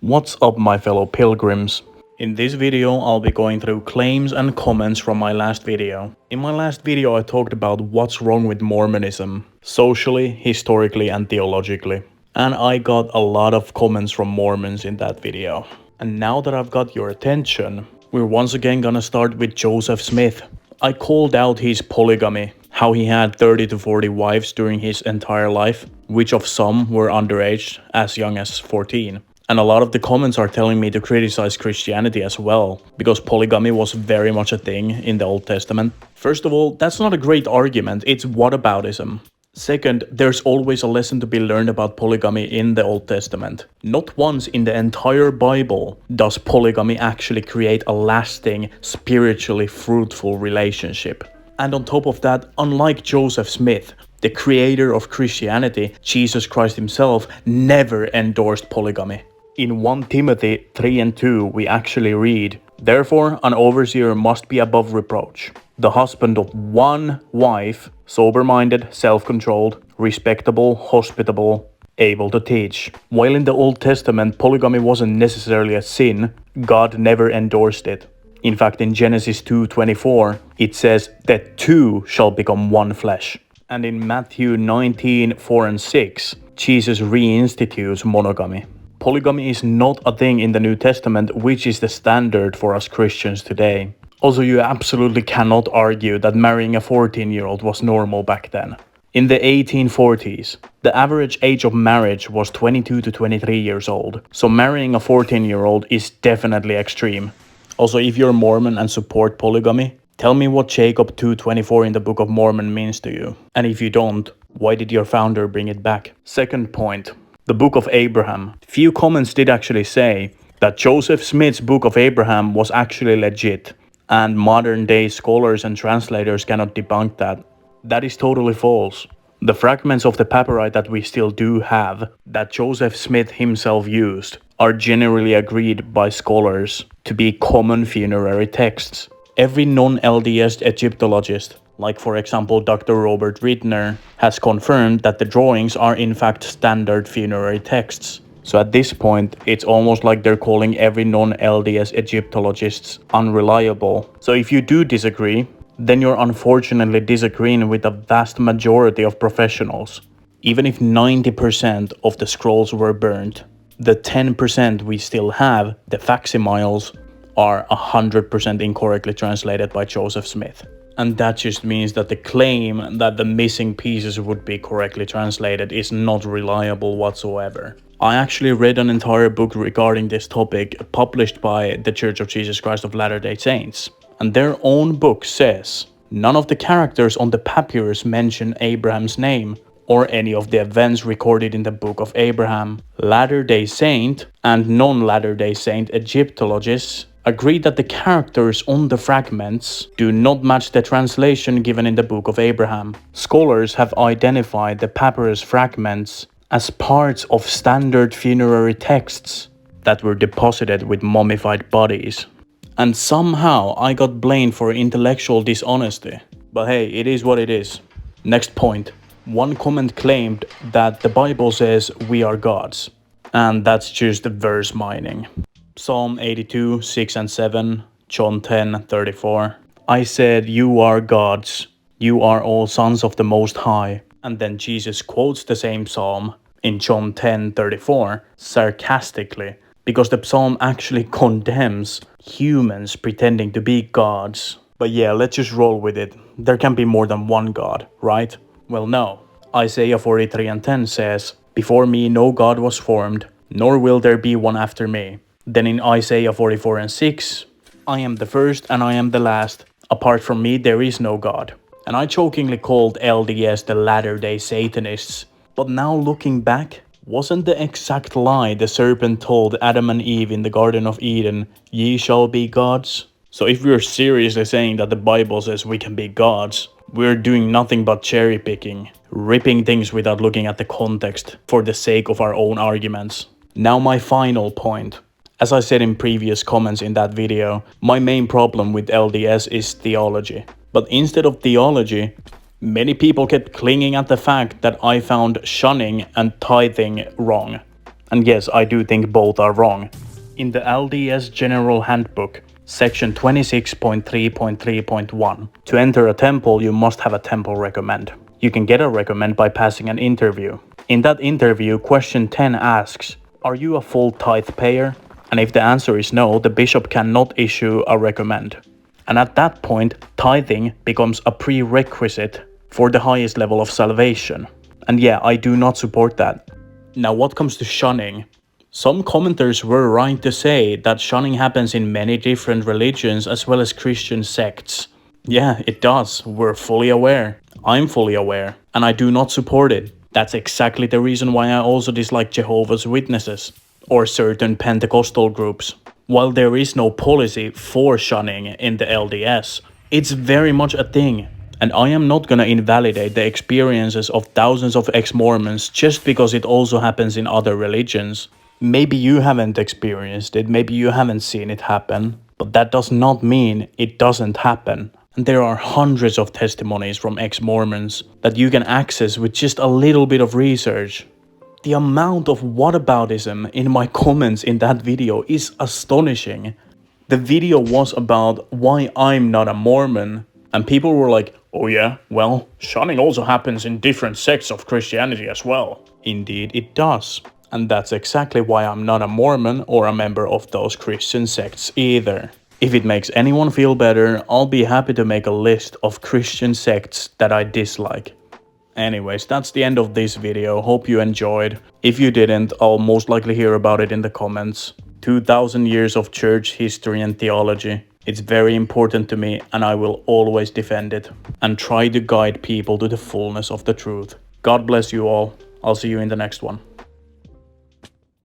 What's up, my fellow pilgrims? In this video, I'll be going through claims and comments from my last video. In my last video, I talked about what's wrong with Mormonism, socially, historically, and theologically. And I got a lot of comments from Mormons in that video. And now that I've got your attention, we're once again gonna start with Joseph Smith. I called out his polygamy, how he had 30 to 40 wives during his entire life, which of some were underage, as young as 14. And a lot of the comments are telling me to criticize Christianity as well, because polygamy was very much a thing in the Old Testament. First of all, that's not a great argument, it's whataboutism. Second, there's always a lesson to be learned about polygamy in the Old Testament. Not once in the entire Bible does polygamy actually create a lasting, spiritually fruitful relationship. And on top of that, unlike Joseph Smith, the creator of Christianity, Jesus Christ himself, never endorsed polygamy. In 1 Timothy 3:2, we actually read, "Therefore, an overseer must be above reproach, the husband of one wife, sober-minded, self-controlled, respectable, hospitable, able to teach." While in the Old Testament, polygamy wasn't necessarily a sin, God never endorsed it. In fact, in Genesis 2:24, it says that two shall become one flesh. And in Matthew 19:4 and 6, Jesus reinstitutes monogamy. Polygamy is not a thing in the New Testament, which is the standard for us Christians today. Also, you absolutely cannot argue that marrying a 14-year-old was normal back then. In the 1840s, the average age of marriage was 22 to 23 years old, so marrying a 14-year-old is definitely extreme. Also, if you're Mormon and support polygamy, tell me what Jacob 2:24 in the Book of Mormon means to you. And if you don't, why did your founder bring it back? Second point, the Book of Abraham. Few comments did actually say that Joseph Smith's Book of Abraham was actually legit, and modern day scholars and translators cannot debunk that. That is totally false. The fragments of the papyri that we still do have, that Joseph Smith himself used, are generally agreed by scholars to be common funerary texts. Every non-LDS Egyptologist, like for example Dr. Robert Rittner, has confirmed that the drawings are in fact standard funerary texts. So at this point, it's almost like they're calling every non-LDS Egyptologist unreliable. So if you do disagree, then you're unfortunately disagreeing with the vast majority of professionals. Even if 90% of the scrolls were burned, the 10% we still have, the facsimiles, are 100% incorrectly translated by Joseph Smith. And that just means that the claim that the missing pieces would be correctly translated is not reliable whatsoever. I actually read an entire book regarding this topic published by the Church of Jesus Christ of Latter-day Saints. And their own book says none of the characters on the papyrus mention Abraham's name or any of the events recorded in the Book of Abraham. Latter-day Saint and non-Latter-day Saint Egyptologists agree that the characters on the fragments do not match the translation given in the Book of Abraham. Scholars have identified the papyrus fragments as parts of standard funerary texts that were deposited with mummified bodies. And somehow I got blamed for intellectual dishonesty. But hey, it is what it is. Next point. One comment claimed that the Bible says we are gods. And that's just verse mining. Psalm 82, 6 and 7, John 10:34. I said, "You are gods, you are all sons of the Most High." And then Jesus quotes the same psalm in John 10:34 sarcastically, because the psalm actually condemns humans pretending to be gods. But yeah, let's just roll with it. There can be more than one God, right? Well, no. Isaiah 43:10 says, "Before me no God was formed, nor will there be one after me." Then in Isaiah 44:6, "I am the first and I am the last. Apart from me there is no God." And I jokingly called LDS the Latter-day Satanists. But now looking back, wasn't the exact lie the serpent told Adam and Eve in the Garden of Eden, "Ye shall be gods"? So if we're seriously saying that the Bible says we can be gods, we're doing nothing but cherry picking, ripping things without looking at the context for the sake of our own arguments. Now my final point. As I said in previous comments in that video, my main problem with LDS is theology. But instead of theology, many people kept clinging at the fact that I found shunning and tithing wrong. And yes, I do think both are wrong. In the LDS General Handbook, section 26.3.3.1, to enter a temple you must have a temple recommend. You can get a recommend by passing an interview. In that interview, question 10 asks, are you a full tithe payer? And if the answer is no, the bishop cannot issue a recommend. And at that point, tithing becomes a prerequisite for the highest level of salvation. And yeah, I do not support that. Now, what comes to shunning? Some commenters were right to say that shunning happens in many different religions as well as Christian sects. Yeah, it does. We're fully aware. I'm fully aware. And I do not support it. That's exactly the reason why I also dislike Jehovah's Witnesses or certain Pentecostal groups. While there is no policy for shunning in the LDS, it's very much a thing. And I am not gonna invalidate the experiences of thousands of ex-Mormons just because it also happens in other religions. Maybe you haven't experienced it, maybe you haven't seen it happen, but that does not mean it doesn't happen. And there are hundreds of testimonies from ex-Mormons that you can access with just a little bit of research. The amount of whataboutism in my comments in that video is astonishing. The video was about why I'm not a Mormon, and people were like, oh yeah, well, shunning also happens in different sects of Christianity as well. Indeed it does. And that's exactly why I'm not a Mormon or a member of those Christian sects either. If it makes anyone feel better, I'll be happy to make a list of Christian sects that I dislike. Anyways, that's the end of this video. Hope you enjoyed. If you didn't, I'll most likely hear about it in the comments. 2000 years of church history and theology. It's very important to me and I will always defend it and try to guide people to the fullness of the truth. God bless you all. I'll see you in the next one.